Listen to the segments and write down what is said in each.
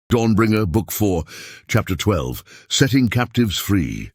Dawnbringer, Book 4, Chapter 12, Setting Captives Free.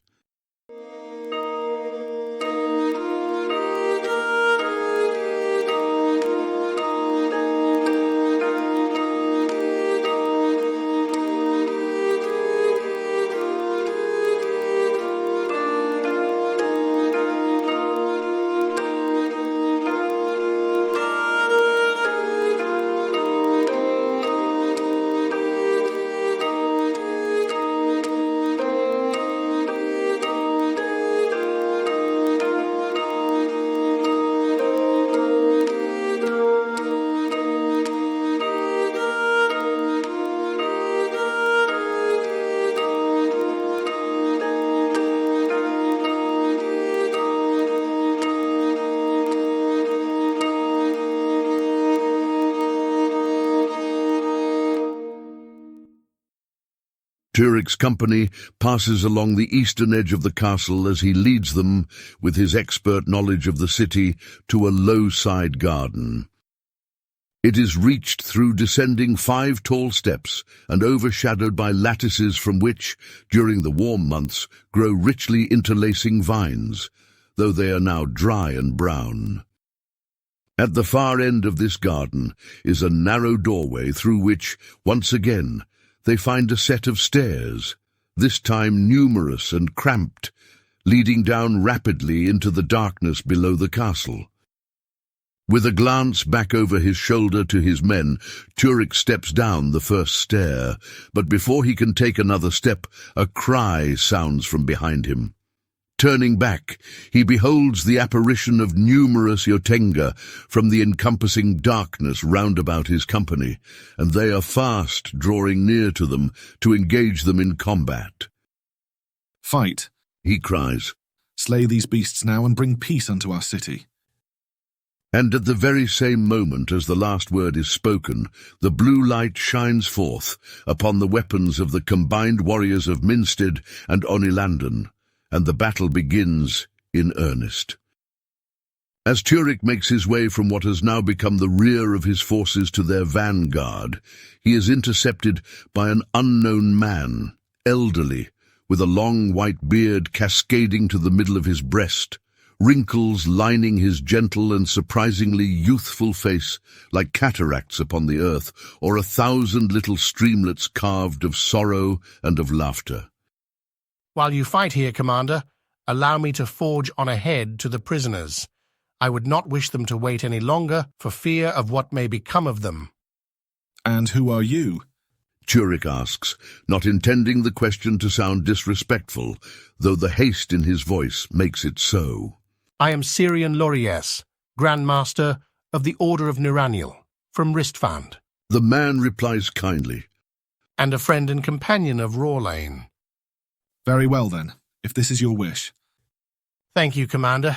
Turic's company passes along the eastern edge of the castle as he leads them, with his expert knowledge of the city, to a low side garden. It is reached through descending 5 tall steps and overshadowed by lattices from which, during the warm months, grow richly interlacing vines, though they are now dry and brown. At the far end of this garden is a narrow doorway through which, once again, they find a set of stairs, this time numerous and cramped, leading down rapidly into the darkness below the castle. With a glance back over his shoulder to his men, Turic steps down the first stair, but before he can take another step, a cry sounds from behind him. Turning back, he beholds the apparition of numerous Yotenga from the encompassing darkness round about his company, and they are fast drawing near to them to engage them in combat. "Fight," he cries. "Slay these beasts now and bring peace unto our city." And at the very same moment as the last word is spoken, the blue light shines forth upon the weapons of the combined warriors of Minstead and Onilandon, and the battle begins in earnest. As Turic makes his way from what has now become the rear of his forces to their vanguard, he is intercepted by an unknown man, elderly, with a long white beard cascading to the middle of his breast, wrinkles lining his gentle and surprisingly youthful face like cataracts upon the earth, or 1,000 little streamlets carved of sorrow and of laughter. "While you fight here, Commander, allow me to forge on ahead to the prisoners. I would not wish them to wait any longer for fear of what may become of them." "And who are you?" Turic asks, not intending the question to sound disrespectful, though the haste in his voice makes it so. "I am Syrian Lorias, Grand Master of the Order of Niraniel, from Ristfand." The man replies kindly, "And a friend and companion of Rawlane." "Very well then, if this is your wish." "Thank you, Commander."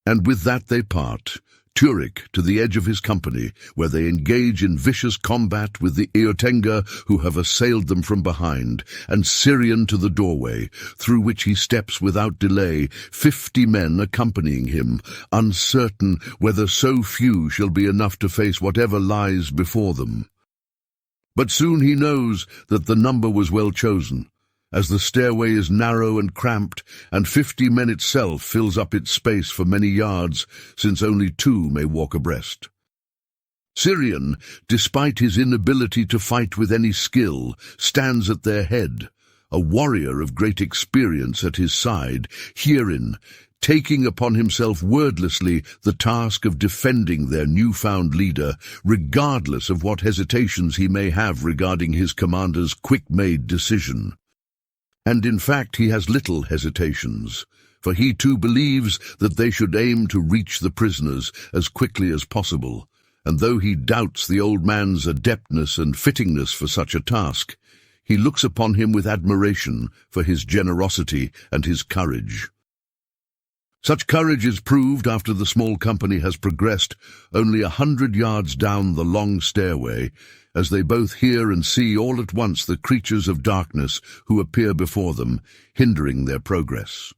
And with that they part, Turic to the edge of his company, where they engage in vicious combat with the Eotenga who have assailed them from behind, and Syrian to the doorway, through which he steps without delay, 50 men accompanying him, uncertain whether so few shall be enough to face whatever lies before them. But soon he knows that the number was well chosen, as the stairway is narrow and cramped, and 50 men itself fills up its space for many yards, since only 2 may walk abreast. Syrian, despite his inability to fight with any skill, stands at their head, a warrior of great experience at his side, herein taking upon himself wordlessly the task of defending their newfound leader, regardless of what hesitations he may have regarding his commander's quick-made decision. And in fact he has little hesitations, for he too believes that they should aim to reach the prisoners as quickly as possible, and though he doubts the old man's adeptness and fittingness for such a task, he looks upon him with admiration for his generosity and his courage. Such courage is proved after the small company has progressed only 100 yards down the long stairway, as they both hear and see all at once the creatures of darkness who appear before them, hindering their progress.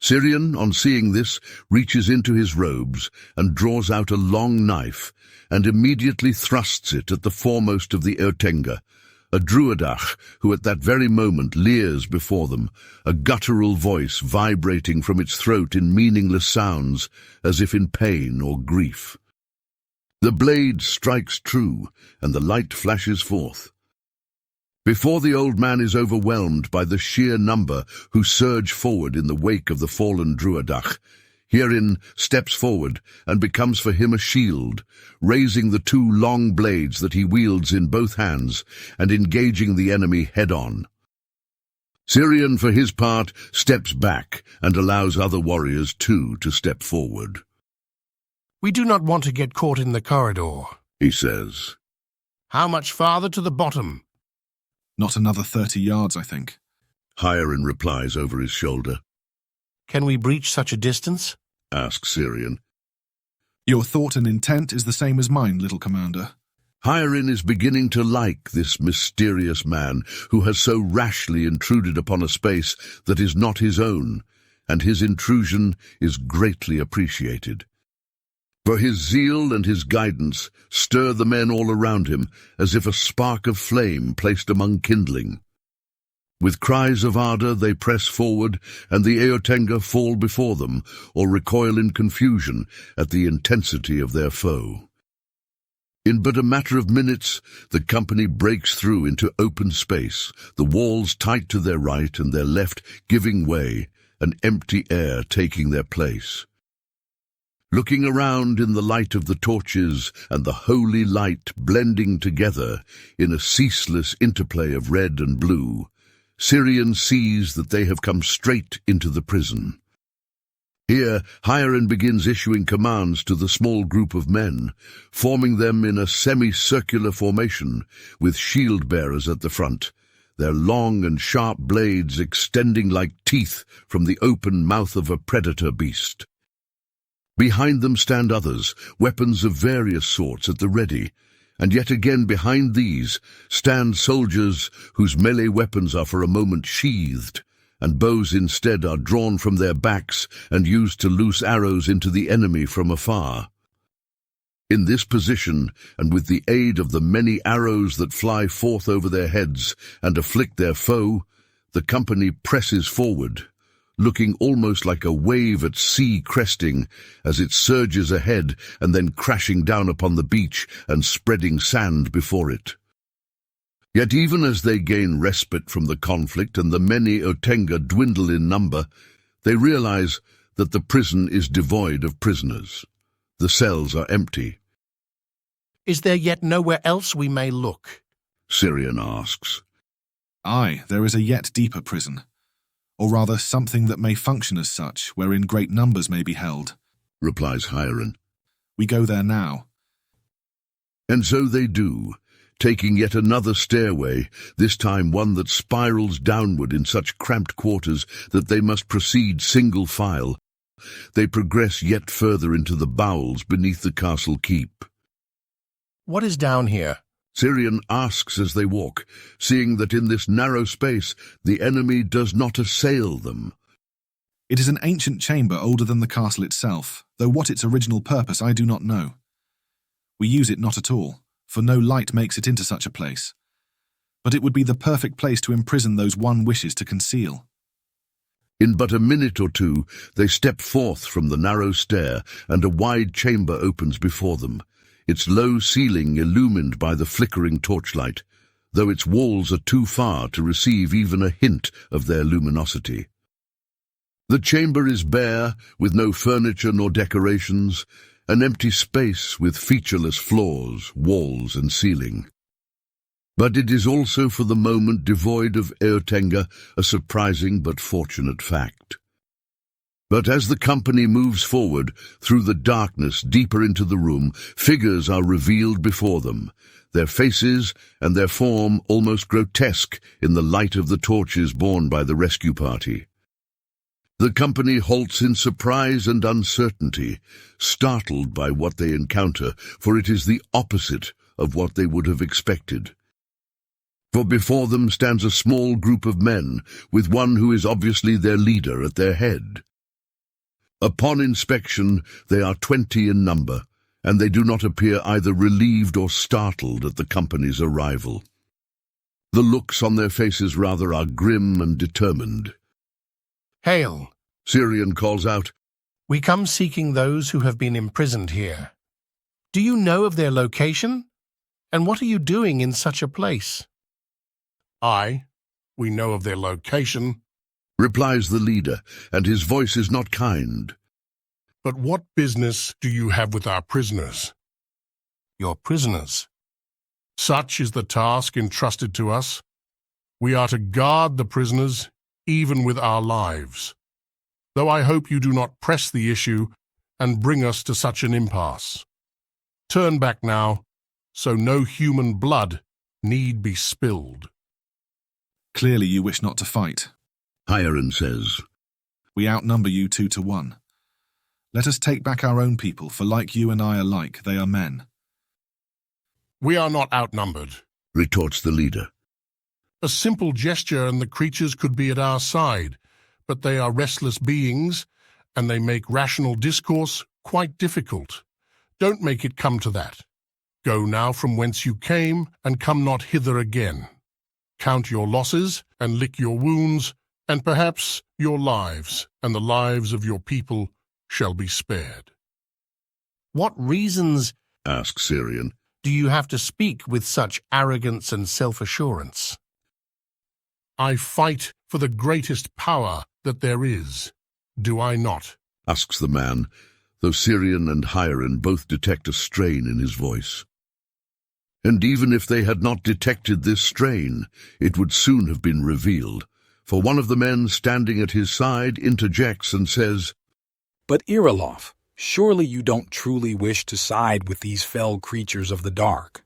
Syrian, on seeing this, reaches into his robes and draws out a long knife, and immediately thrusts it at the foremost of the Ertenga, a druidach who at that very moment leers before them, a guttural voice vibrating from its throat in meaningless sounds, as if in pain or grief. The blade strikes true, and the light flashes forth. Before the old man is overwhelmed by the sheer number who surge forward in the wake of the fallen druidach, Herein steps forward and becomes for him a shield, raising the two long blades that he wields in both hands and engaging the enemy head-on. Syrian, for his part, steps back and allows other warriors too to step forward. "We do not want to get caught in the corridor," he says. "How much farther to the bottom?" Not another 30 yards, I think. Hieron replies over his shoulder. "Can we breach such a distance?" asks Syrian. Your thought and intent is the same as mine, little commander. Hieron is beginning to like this mysterious man who has so rashly intruded upon a space that is not his own, and his intrusion is greatly appreciated. For his zeal and his guidance stir the men all around him as if a spark of flame placed among kindling. With cries of ardor they press forward, and the Eotenga fall before them, or recoil in confusion at the intensity of their foe. In but a matter of minutes, the company breaks through into open space, the walls tight to their right and their left giving way, an empty air taking their place. Looking around in the light of the torches and the holy light blending together in a ceaseless interplay of red and blue, Syrian sees that they have come straight into the prison. Here, Hieron begins issuing commands to the small group of men, forming them in a semicircular formation, with shield-bearers at the front, their long and sharp blades extending like teeth from the open mouth of a predator beast. Behind them stand others, weapons of various sorts at the ready, and yet again behind these stand soldiers whose melee weapons are for a moment sheathed, and bows instead are drawn from their backs and used to loose arrows into the enemy from afar. In this position, and with the aid of the many arrows that fly forth over their heads and afflict their foe, the company presses forward, looking almost like a wave at sea cresting as it surges ahead and then crashing down upon the beach and spreading sand before it. Yet even as they gain respite from the conflict and the many Otenga dwindle in number, they realize that the prison is devoid of prisoners. The cells are empty. "Is there yet nowhere else we may look?" Syrian asks. Aye, there is a yet deeper prison, or rather something that may function as such, wherein great numbers may be held, replies Hieron. We go there now. And so they do, taking yet another stairway, this time one that spirals downward in such cramped quarters that they must proceed single file. They progress yet further into the bowels beneath the castle keep. "What is down here?" Syrian asks as they walk, seeing that in this narrow space the enemy does not assail them. It is an ancient chamber older than the castle itself, though what its original purpose I do not know. We use it not at all, for no light makes it into such a place. But it would be the perfect place to imprison those one wishes to conceal. In but a minute or two they step forth from the narrow stair, and a wide chamber opens before them, its low ceiling illumined by the flickering torchlight, though its walls are too far to receive even a hint of their luminosity. The chamber is bare, with no furniture nor decorations, an empty space with featureless floors, walls, and ceiling. But it is also for the moment devoid of Eotenga, a surprising but fortunate fact. But as the company moves forward, through the darkness deeper into the room, figures are revealed before them, their faces and their form almost grotesque in the light of the torches borne by the rescue party. The company halts in surprise and uncertainty, startled by what they encounter, for it is the opposite of what they would have expected. For before them stands a small group of men, with one who is obviously their leader at their head. Upon inspection, they are 20 in number, and they do not appear either relieved or startled at the company's arrival. The looks on their faces rather are grim and determined. Hail! Syrian calls out, We come seeking those who have been imprisoned here. Do you know of their location? And what are you doing in such a place? Aye, we know of their location. replies the leader, and his voice is not kind. But what business do you have with our prisoners? Your prisoners? Such is the task entrusted to us. We are to guard the prisoners, even with our lives. Though I hope you do not press the issue and bring us to such an impasse. Turn back now, so no human blood need be spilled. Clearly you wish not to fight. Hieron says, We outnumber you 2 to 1. Let us take back our own people, for like you and I alike, they are men. We are not outnumbered. retorts the leader. A simple gesture and the creatures could be at our side, but they are restless beings, and they make rational discourse quite difficult. Don't make it come to that. Go now from whence you came, and come not hither again. Count your losses, and lick your wounds, and perhaps your lives, and the lives of your people, shall be spared. What reasons, asks Syrian. do you have to speak with such arrogance and self-assurance? I fight for the greatest power that there is, do I not? asks the man, though Syrian and Hieron both detect a strain in his voice. And even if they had not detected this strain, it would soon have been revealed, for one of the men standing at his side interjects and says, But Irilof, surely you don't truly wish to side with these fell creatures of the dark.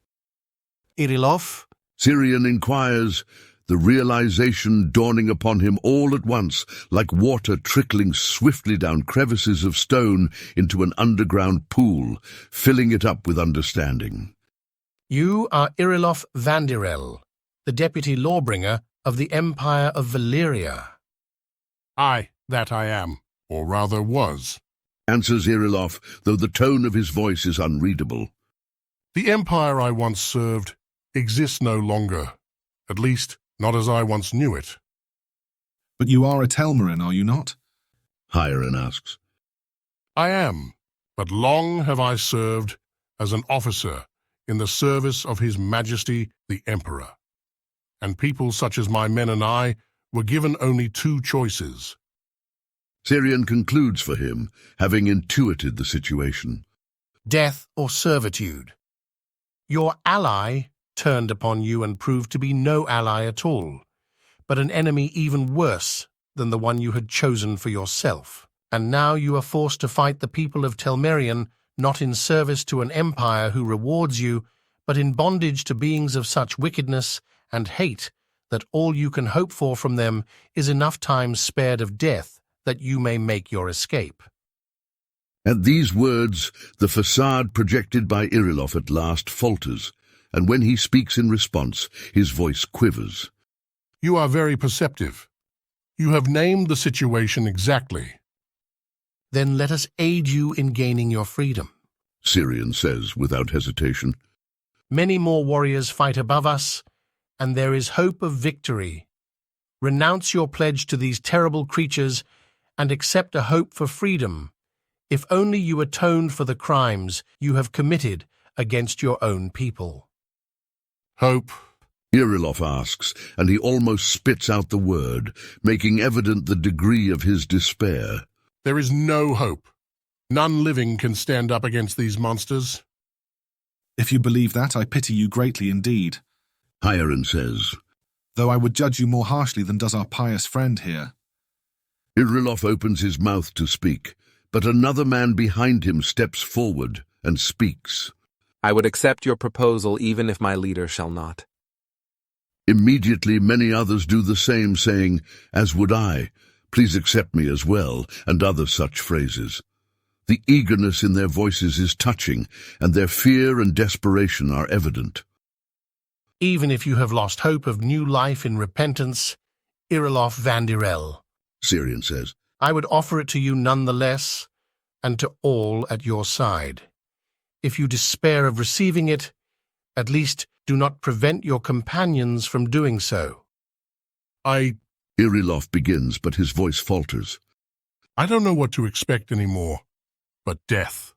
Irilof? Syrian inquires, the realization dawning upon him all at once, like water trickling swiftly down crevices of stone into an underground pool, filling it up with understanding. You are Irilof Vandirel, the deputy lawbringer of the Empire of Valyria. Aye, that I am, or rather was. Answers Irilof, though the tone of his voice is unreadable. The empire I once served exists no longer, at least not as I once knew it. But you are a Telmarin, are you not? Hieron asks. I am, but long have I served as an officer in the service of His Majesty the Emperor, and people such as my men and I were given only 2 choices. Syrian concludes for him, having intuited the situation. Death or servitude. Your ally turned upon you and proved to be no ally at all, but an enemy even worse than the one you had chosen for yourself. And now you are forced to fight the people of Telmerion, not in service to an empire who rewards you, but in bondage to beings of such wickedness and hate that all you can hope for from them is enough time spared of death that you may make your escape. At these words, the facade projected by Irilof at last falters, and when he speaks in response, his voice quivers. You are very perceptive. You have named the situation exactly. Then let us aid you in gaining your freedom, Syrian says without hesitation. Many more warriors fight above us, and there is hope of victory. Renounce your pledge to these terrible creatures and accept a hope for freedom, if only you atoned for the crimes you have committed against your own people. Hope, Irilof asks, and he almost spits out the word, making evident the degree of his despair. There is no hope. None living can stand up against these monsters. If you believe that, I pity you greatly indeed. Hieron says. Though I would judge you more harshly than does our pious friend here. Irilof opens his mouth to speak, but another man behind him steps forward and speaks. I would accept your proposal even if my leader shall not. Immediately many others do the same, saying, As would I, please accept me as well, and other such phrases. The eagerness in their voices is touching, and their fear and desperation are evident. Even if you have lost hope of new life in repentance, Irilof Vandirel, Syrian says. I would offer it to you nonetheless, and to all at your side. If you despair of receiving it, at least Do not prevent your companions from doing so. Irilov begins, but his voice falters. I don't know what to expect anymore, but death.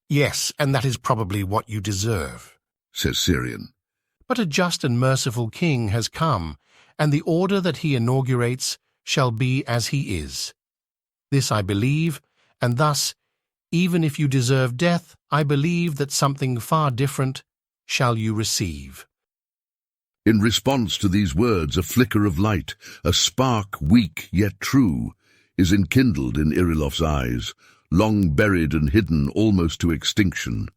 Yes, and that is probably what you deserve. Says Syrian. But a just and merciful king has come, and the order that he inaugurates shall be as he is. This I believe, and thus, even if you deserve death, I believe that something far different shall you receive. In response to these words, a flicker of light, a spark weak yet true, is enkindled in Irilov's eyes, long buried and hidden almost to extinction.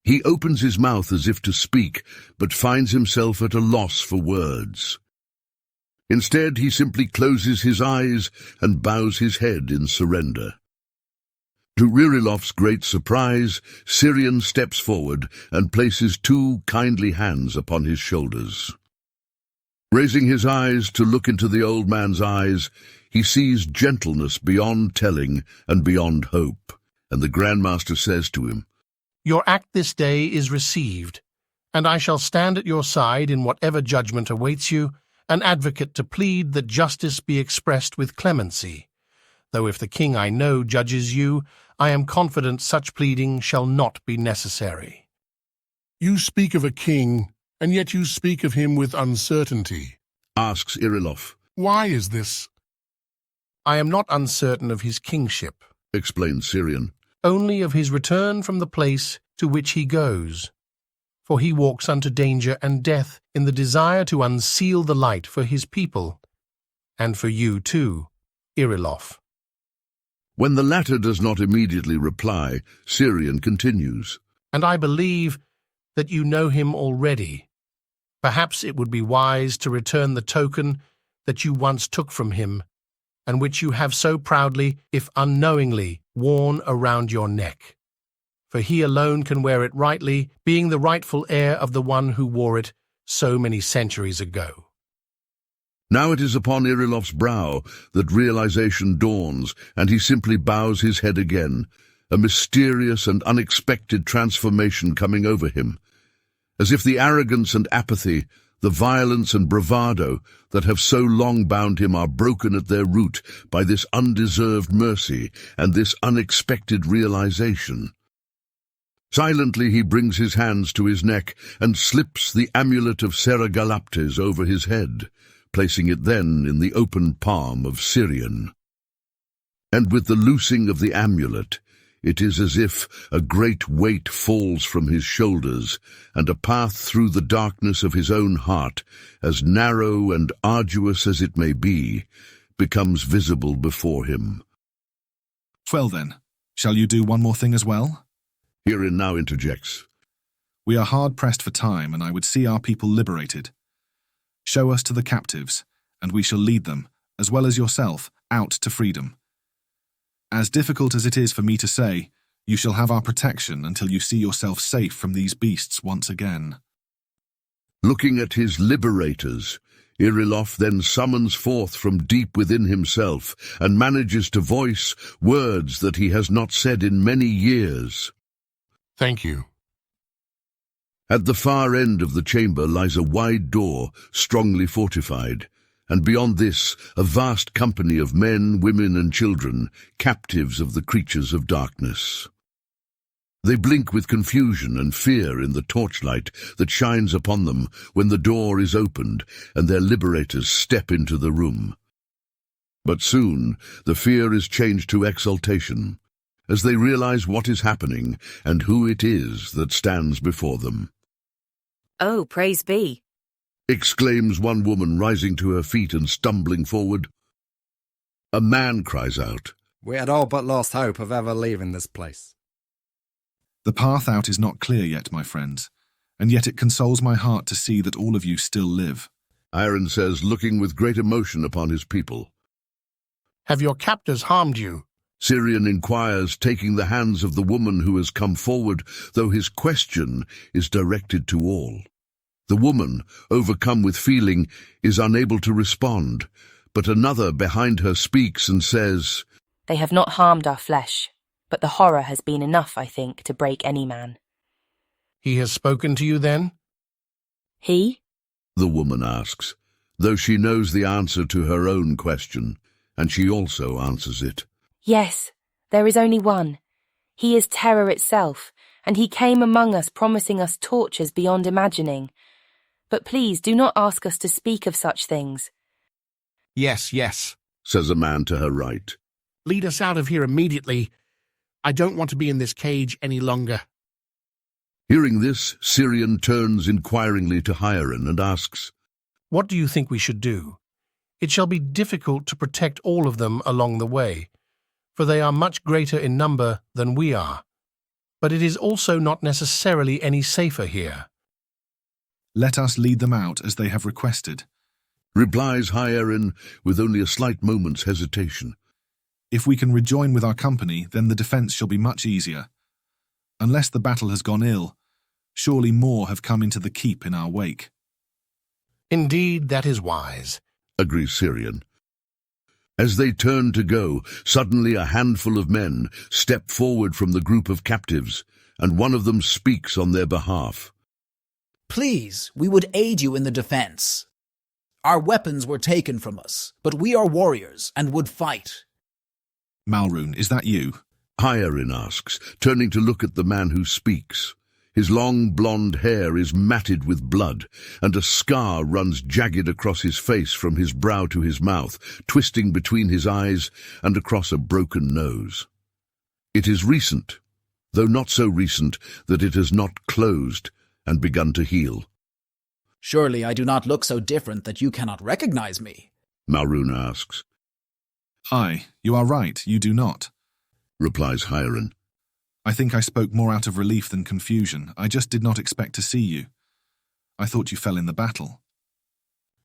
He opens his mouth as if to speak, but finds himself at a loss for words. Instead, he simply closes his eyes and bows his head in surrender. To Irilov's great surprise, Syrian steps forward and places two kindly hands upon his shoulders. Raising his eyes to look into the old man's eyes, he sees gentleness beyond telling and beyond hope, and the Grandmaster says to him, Your act this day is received, and I shall stand at your side in whatever judgment awaits you, an advocate to plead that justice be expressed with clemency. Though if the king I know judges you, I am confident such pleading shall not be necessary. You speak of a king, and yet you speak of him with uncertainty. asks Irilov. Why is this? I am not uncertain of his kingship, Explains Syrian. only of his return from the place to which he goes. For he walks unto danger and death in the desire to unseal the light for his people, and for you too, Irilov. When the latter does not immediately reply, Syrian continues. And I believe that you know him already. Perhaps it would be wise to return the token that you once took from him, and which you have so proudly, if unknowingly, worn around your neck. For he alone can wear it rightly, being the rightful heir of the one who wore it so many centuries ago. Now it is upon Irilov's brow that realization dawns, and he simply bows his head again, a mysterious and unexpected transformation coming over him, as if the arrogance and apathy, the violence and bravado that have so long bound him are broken at their root by this undeserved mercy and this unexpected realization. Silently he brings his hands to his neck and slips the amulet of Seragalaptes over his head, placing it then in the open palm of Syrian. And with the loosing of the amulet, it is as if a great weight falls from his shoulders, and a path through the darkness of his own heart, as narrow and arduous as it may be, becomes visible before him. Well then, shall you do one more thing as well? Herein now interjects. We are hard-pressed for time, and I would see our people liberated. Show us to the captives, and we shall lead them, as well as yourself, out to freedom. As difficult as it is for me to say, you shall have our protection until you see yourself safe from these beasts once again. Looking at his liberators, Irilov then summons forth from deep within himself and manages to voice words that he has not said in many years. Thank you. At the far end of the chamber lies a wide door, strongly fortified, and beyond this a vast company of men, women, and children, captives of the creatures of darkness. They blink with confusion and fear in the torchlight that shines upon them when the door is opened and their liberators step into the room. But soon the fear is changed to exultation, as they realize what is happening and who it is that stands before them. Oh, praise be, Exclaims one woman, rising to her feet and stumbling forward. A man cries out. We had all but lost hope of ever leaving this place. The path out is not clear yet, my friends, and yet it consoles my heart to see that all of you still live. Iron says, looking with great emotion upon his people. Have your captors harmed you? Syrian inquires, taking the hands of the woman who has come forward, though his question is directed to all. The woman, overcome with feeling, is unable to respond, but another behind her speaks and says, they have not harmed our flesh, but the horror has been enough, I think, to break any man. He has spoken to you then? He? The woman asks, though she knows the answer to her own question, and she also answers it. Yes, there is only one. He is terror itself, and he came among us promising us tortures beyond imagining. But please do not ask us to speak of such things. Yes, yes. Says a man to her right. Lead us out of here immediately. I don't want to be in this cage any longer. Hearing this, Syrian turns inquiringly to Hieron and asks, What do you think we should do? It shall be difficult to protect all of them along the way, for they are much greater in number than we are. But it is also not necessarily any safer here. Let us lead them out as they have requested. replies Hieron with only a slight moment's hesitation. If we can rejoin with our company, then the defence shall be much easier. Unless the battle has gone ill, surely more have come into the keep in our wake. Indeed, that is wise, agrees Syrian. As they turn to go, suddenly a handful of men step forward from the group of captives, and one of them speaks on their behalf. Please, we would aid you in the defense. Our weapons were taken from us, but we are warriors and would fight. Malrune, is that you? Hieron asks, turning to look at the man who speaks. His long blonde hair is matted with blood, and a scar runs jagged across his face from his brow to his mouth, twisting between his eyes and across a broken nose. It is recent, though not so recent that it has not closed and begun to heal. Surely I do not look so different that you cannot recognize me, Malrune asks. Aye, you are right, you do not, replies Hieron. I think I spoke more out of relief than confusion. I just did not expect to see you. I thought you fell in the battle.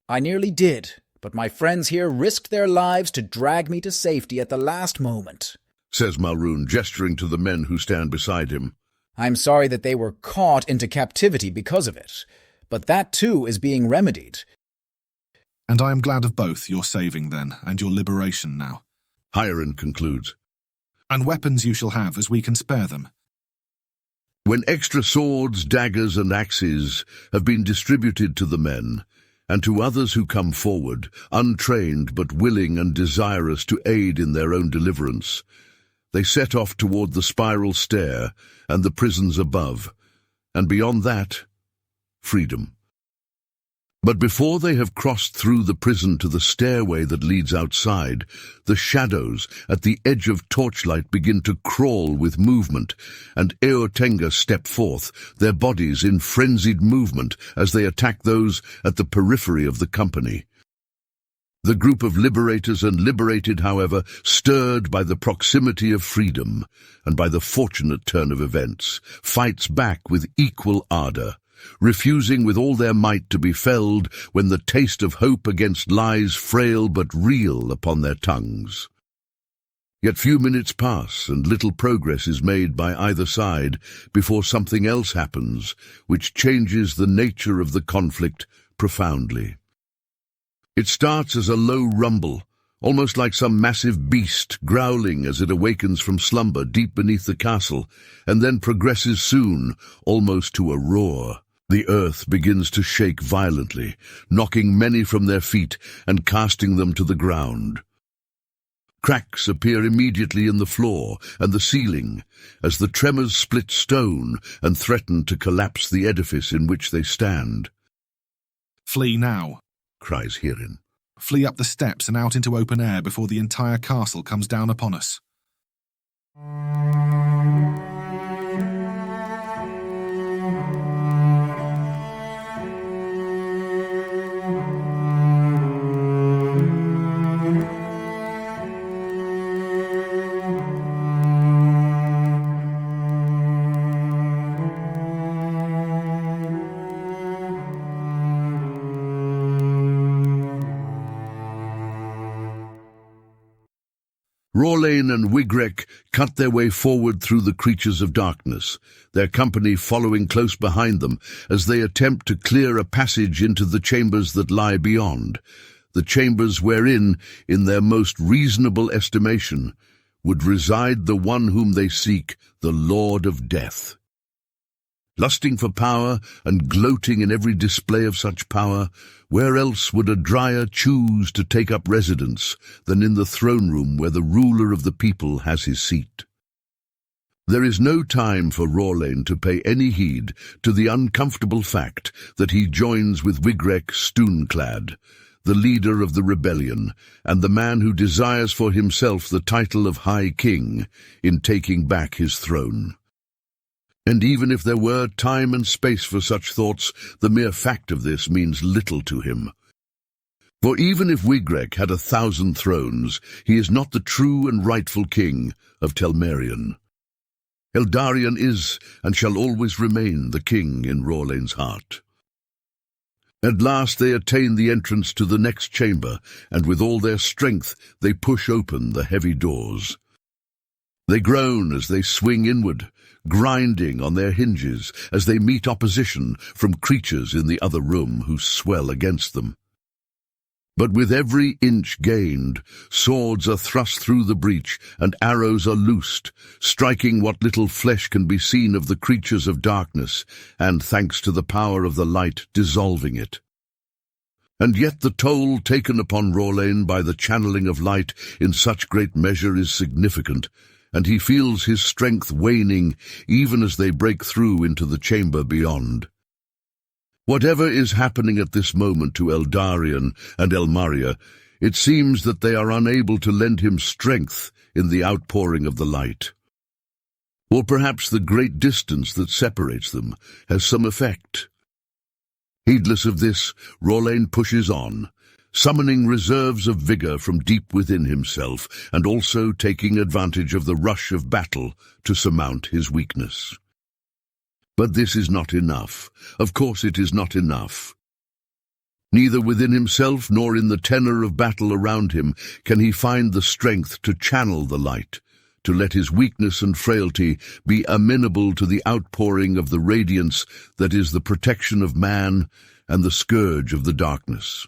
I nearly did, but my friends here risked their lives to drag me to safety at the last moment, says Malrune, gesturing to the men who stand beside him. I'm sorry that they were caught into captivity because of it, but that too is being remedied. And I am glad of both your saving then, and your liberation now. Hieron concludes. And weapons you shall have as we can spare them. When extra swords, daggers, and axes have been distributed to the men, and to others who come forward, untrained but willing and desirous to aid in their own deliverance, they set off toward the spiral stair and the prisons above, and beyond that, freedom. But before they have crossed through the prison to the stairway that leads outside, the shadows at the edge of torchlight begin to crawl with movement, and Eotenga step forth, their bodies in frenzied movement as they attack those at the periphery of the company. The group of liberators and liberated, however, stirred by the proximity of freedom and by the fortunate turn of events, fights back with equal ardor, refusing with all their might to be felled when the taste of hope against lies frail but real upon their tongues. Yet few minutes pass, and little progress is made by either side before something else happens, which changes the nature of the conflict profoundly. It starts as a low rumble, almost like some massive beast growling as it awakens from slumber deep beneath the castle, and then progresses soon, almost to a roar. The earth begins to shake violently, knocking many from their feet and casting them to the ground. Cracks appear immediately in the floor and the ceiling, as the tremors split stone and threaten to collapse the edifice in which they stand. Flee now, cries Hieron. Flee up the steps and out into open air before the entire castle comes down upon us. Rawlane and Wigrek cut their way forward through the creatures of darkness, their company following close behind them as they attempt to clear a passage into the chambers that lie beyond, the chambers wherein, in their most reasonable estimation, would reside the one whom they seek, the Lord of Death. Lusting for power and gloating in every display of such power, where else would a Dryar choose to take up residence than in the throne room where the ruler of the people has his seat? There is no time for Rorlain to pay any heed to the uncomfortable fact that he joins with Wigrek Stoonclad, the leader of the rebellion, and the man who desires for himself the title of High King, in taking back his throne. And even if there were time and space for such thoughts, the mere fact of this means little to him. For even if Wigrek had 1,000 thrones, he is not the true and rightful king of Telmerion. Eldarion is and shall always remain the king in Rorlain's heart. At last they attain the entrance to the next chamber, and with all their strength they push open the heavy doors. They groan as they swing inward, grinding on their hinges as they meet opposition from creatures in the other room who swell against them. But with every inch gained, swords are thrust through the breach and arrows are loosed, striking what little flesh can be seen of the creatures of darkness, and, thanks to the power of the light, dissolving it. And yet the toll taken upon Rorlain by the channeling of light in such great measure is significant, and he feels his strength waning even as they break through into the chamber beyond. Whatever is happening at this moment to Eldarion and Elmaria, it seems that they are unable to lend him strength in the outpouring of the light. Or perhaps the great distance that separates them has some effect. Heedless of this, Rorlain pushes on, summoning reserves of vigor from deep within himself, and also taking advantage of the rush of battle to surmount his weakness. But this is not enough. Of course it is not enough. Neither within himself nor in the tenor of battle around him can he find the strength to channel the light, to let his weakness and frailty be amenable to the outpouring of the radiance that is the protection of man and the scourge of the darkness.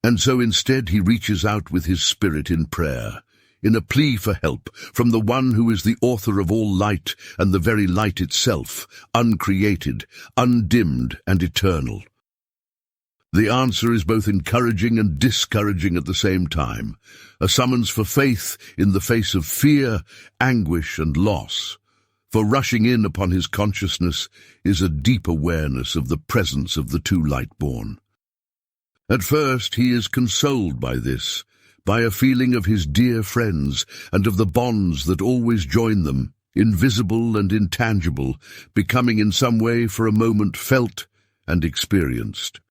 And so instead he reaches out with his spirit in prayer, in a plea for help from the one who is the author of all light and the very light itself, uncreated, undimmed, and eternal. The answer is both encouraging and discouraging at the same time, a summons for faith in the face of fear, anguish, and loss. For rushing in upon his consciousness is a deep awareness of the presence of the two Lightborn. At first he is consoled by this, by a feeling of his dear friends and of the bonds that always join them, invisible and intangible, becoming in some way for a moment felt and experienced.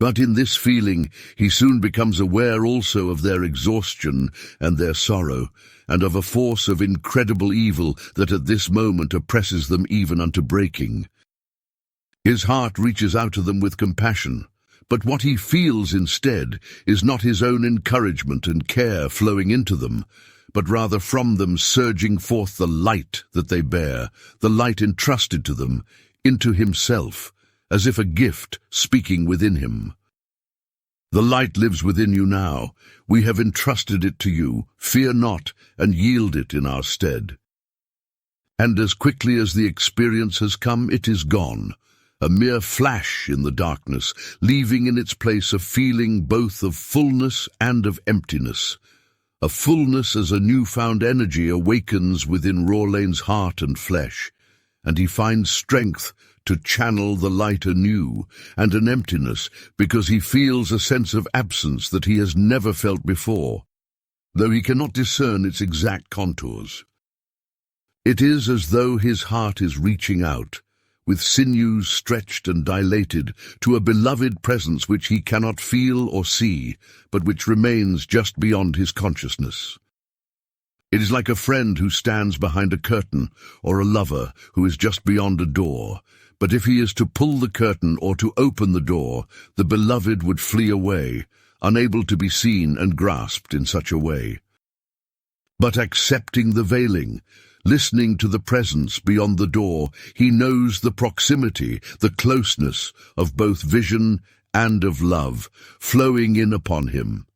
But in this feeling he soon becomes aware also of their exhaustion and their sorrow, and of a force of incredible evil that at this moment oppresses them even unto breaking. His heart reaches out to them with compassion, but what he feels instead is not his own encouragement and care flowing into them, but rather from them surging forth the light that they bear, the light entrusted to them, into himself, as if a gift speaking within him. The light lives within you now. We have entrusted it to you. Fear not, and yield it in our stead. And as quickly as the experience has come, it is gone, a mere flash in the darkness, leaving in its place a feeling both of fullness and of emptiness. A fullness as a newfound energy awakens within Rorlain's heart and flesh, and he finds strength to channel the light anew, and an emptiness because he feels a sense of absence that he has never felt before, though he cannot discern its exact contours. It is as though his heart is reaching out, with sinews stretched and dilated, to a beloved presence which he cannot feel or see, but which remains just beyond his consciousness. It is like a friend who stands behind a curtain, or a lover who is just beyond a door, but if he is to pull the curtain or to open the door, the beloved would flee away, unable to be seen and grasped in such a way. But accepting the veiling, listening to the presence beyond the door, he knows the proximity, the closeness of both vision and of love, flowing in upon him,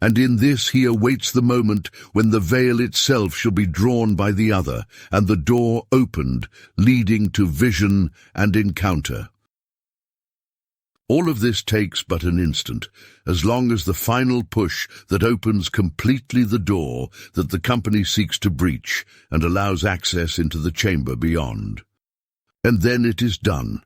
And in this he awaits the moment when the veil itself shall be drawn by the other, and the door opened, leading to vision and encounter. All of this takes but an instant, as long as the final push that opens completely the door that the company seeks to breach and allows access into the chamber beyond. And then it is done,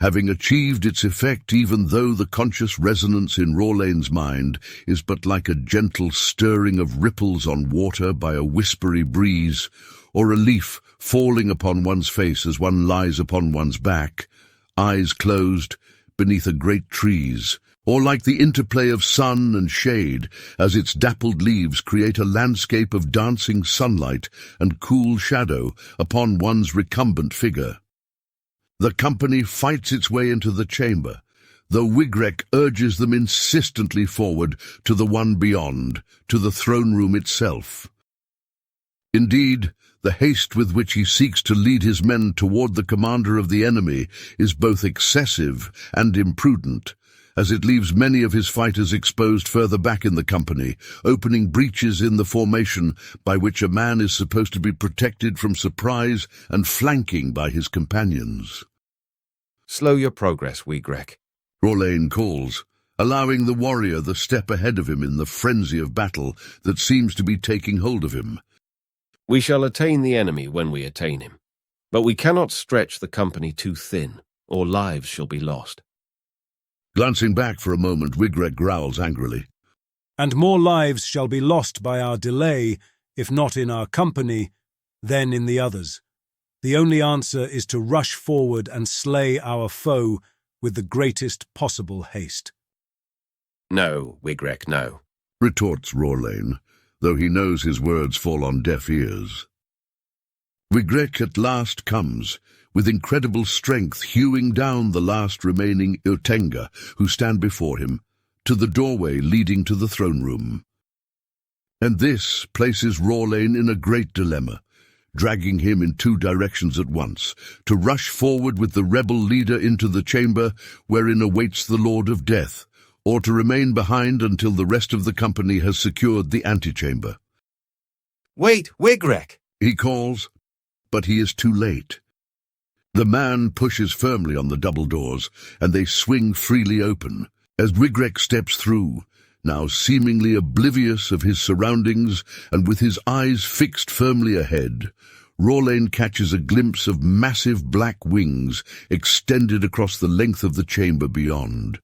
having achieved its effect, even though the conscious resonance in Rawlane's mind is but like a gentle stirring of ripples on water by a whispery breeze, or a leaf falling upon one's face as one lies upon one's back, eyes closed, beneath a great trees, or like the interplay of sun and shade as its dappled leaves create a landscape of dancing sunlight and cool shadow upon one's recumbent figure. The company fights its way into the chamber, though Wigrek urges them insistently forward to the one beyond, to the throne room itself. Indeed, the haste with which he seeks to lead his men toward the commander of the enemy is both excessive and imprudent, as it leaves many of his fighters exposed further back in the company, opening breaches in the formation by which a man is supposed to be protected from surprise and flanking by his companions. Slow your progress, Wigrek, Rawlane calls, allowing the warrior the step ahead of him in the frenzy of battle that seems to be taking hold of him. We shall attain the enemy when we attain him, but we cannot stretch the company too thin, or lives shall be lost. Glancing back for a moment, Wigrek growls angrily. And more lives shall be lost by our delay, if not in our company, then in the others. The only answer is to rush forward and slay our foe with the greatest possible haste. No, Wigrek, no, retorts Rawlane, though he knows his words fall on deaf ears. Wigrek at last comes, with incredible strength hewing down the last remaining Utenga who stand before him, to the doorway leading to the throne room. And this places Rawlane in a great dilemma, dragging him in two directions at once, to rush forward with the rebel leader into the chamber wherein awaits the Lord of Death, or to remain behind until the rest of the company has secured the antechamber. Wait, Wigrek! He calls, but he is too late. The man pushes firmly on the double doors, and they swing freely open. As Wigrek steps through, now seemingly oblivious of his surroundings and with his eyes fixed firmly ahead, Rawlane catches a glimpse of massive black wings extended across the length of the chamber beyond.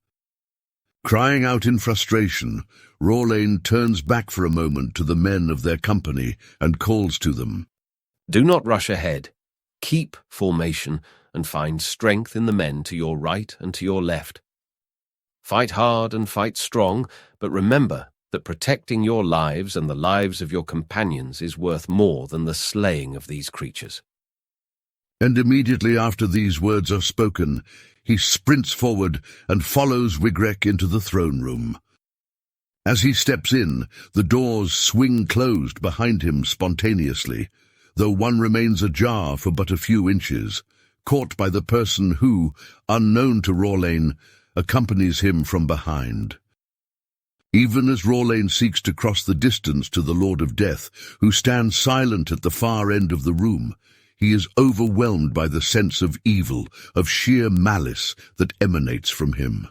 Crying out in frustration, Rawlane turns back for a moment to the men of their company and calls to them. Do not rush ahead. Keep formation and find strength in the men to your right and to your left. Fight hard and fight strong, but remember that protecting your lives and the lives of your companions is worth more than the slaying of these creatures. And immediately after these words are spoken, he sprints forward and follows Wigrek into the throne room. As he steps in, the doors swing closed behind him spontaneously, though one remains ajar for but a few inches, caught by the person who, unknown to Rawlane, accompanies him from behind. Even as Rawlane seeks to cross the distance to the Lord of Death, who stands silent at the far end of the room, he is overwhelmed by the sense of evil, of sheer malice that emanates from him.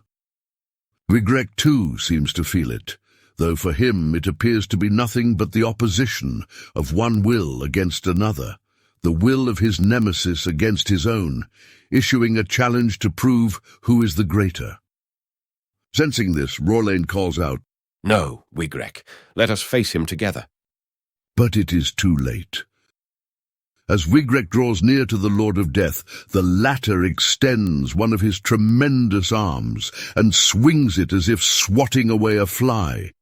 Wigrek too seems to feel it, though for him it appears to be nothing but the opposition of one will against another, the will of his nemesis against his own, issuing a challenge to prove who is the greater. Sensing this, Rawlane calls out, No, Wigrek, let us face him together. But it is too late. As Wigrek draws near to the Lord of Death, the latter extends one of his tremendous arms and swings it as if swatting away a fly.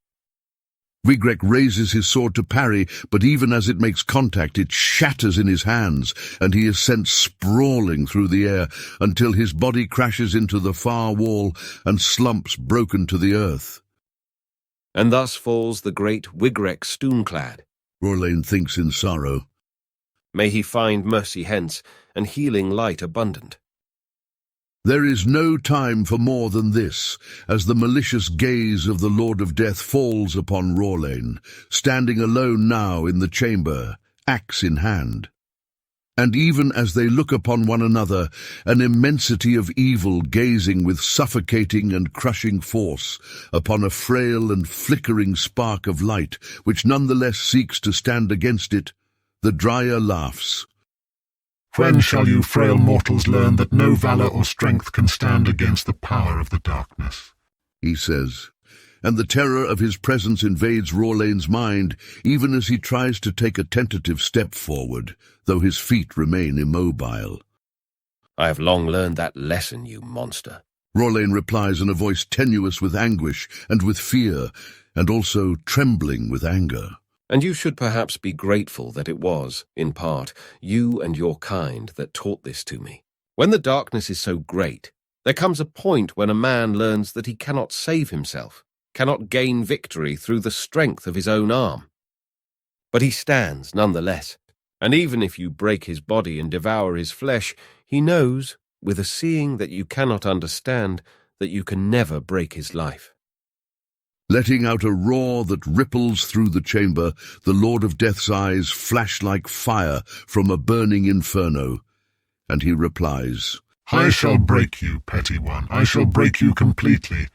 Wigrek raises his sword to parry, but even as it makes contact, it shatters in his hands, and he is sent sprawling through the air until his body crashes into the far wall and slumps broken to the earth. And thus falls the great Wigrek Stoonclad. Rawlane thinks in sorrow. May he find mercy hence, and healing light abundant. There is no time for more than this, as the malicious gaze of the Lord of Death falls upon Rorlane, standing alone now in the chamber, axe in hand. And even as they look upon one another, an immensity of evil gazing with suffocating and crushing force upon a frail and flickering spark of light, which nonetheless seeks to stand against it, the Dryar laughs. When shall you frail mortals learn that no valor or strength can stand against the power of the darkness? He says, and the terror of his presence invades Rorlane's mind, even as he tries to take a tentative step forward, though his feet remain immobile. I have long learned that lesson, you monster. Rorlane replies in a voice tenuous with anguish and with fear, and also trembling with anger. And you should perhaps be grateful that it was, in part, you and your kind that taught this to me. When the darkness is so great, there comes a point when a man learns that he cannot save himself, cannot gain victory through the strength of his own arm. But he stands nonetheless, and even if you break his body and devour his flesh, he knows, with a seeing that you cannot understand, that you can never break his life. Letting out a roar that ripples through the chamber, the Lord of Death's eyes flash like fire from a burning inferno, and he replies, I shall break you, petty one. I shall break you completely,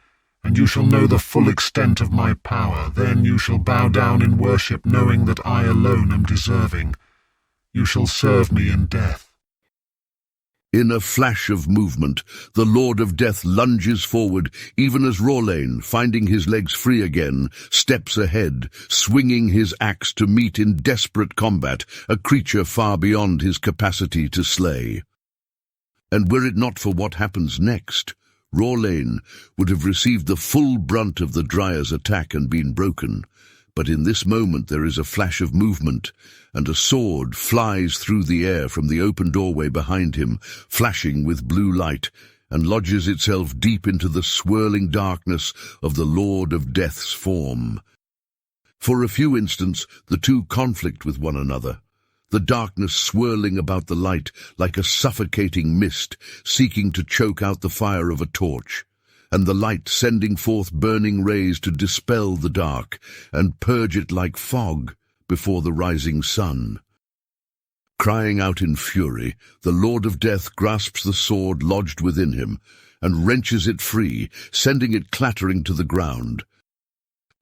and you shall know the full extent of my power. Then you shall bow down in worship, knowing that I alone am deserving. You shall serve me in death. In a flash of movement, the Lord of Death lunges forward, even as Rorlane, finding his legs free again, steps ahead, swinging his axe to meet in desperate combat a creature far beyond his capacity to slay. And were it not for what happens next, Rorlane would have received the full brunt of the Dryar's attack and been broken. But in this moment there is a flash of movement, and a sword flies through the air from the open doorway behind him, flashing with blue light, and lodges itself deep into the swirling darkness of the Lord of Death's form. For a few instants the two conflict with one another, the darkness swirling about the light like a suffocating mist, seeking to choke out the fire of a torch, and the light sending forth burning rays to dispel the dark and purge it like fog before the rising sun. Crying out in fury, the Lord of Death grasps the sword lodged within him and wrenches it free, sending it clattering to the ground.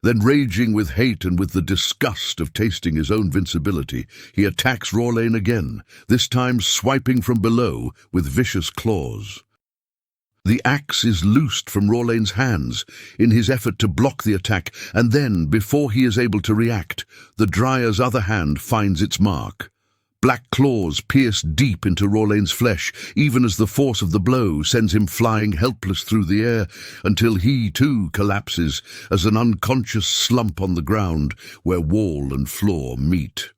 Then, raging with hate and with the disgust of tasting his own invincibility, he attacks Rorlane again, this time swiping from below with vicious claws. The axe is loosed from Rorlane's hands in his effort to block the attack, and then, before he is able to react, the Dryar's other hand finds its mark. Black claws pierce deep into Rorlane's flesh, even as the force of the blow sends him flying helpless through the air, until he, too, collapses as an unconscious slump on the ground where wall and floor meet.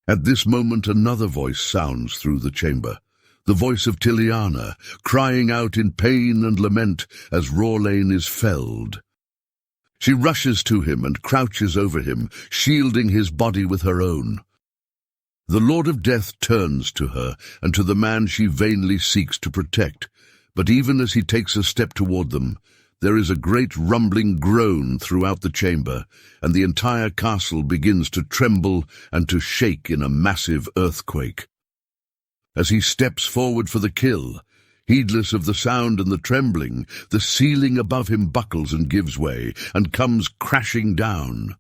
At this moment another voice sounds through the chamber. The voice of Tiliana, crying out in pain and lament as Rorlane is felled. She rushes to him and crouches over him, shielding his body with her own. The Lord of Death turns to her and to the man she vainly seeks to protect, but even as he takes a step toward them, there is a great rumbling groan throughout the chamber, and the entire castle begins to tremble and to shake in a massive earthquake. As he steps forward for the kill, heedless of the sound and the trembling, the ceiling above him buckles and gives way, and comes crashing down.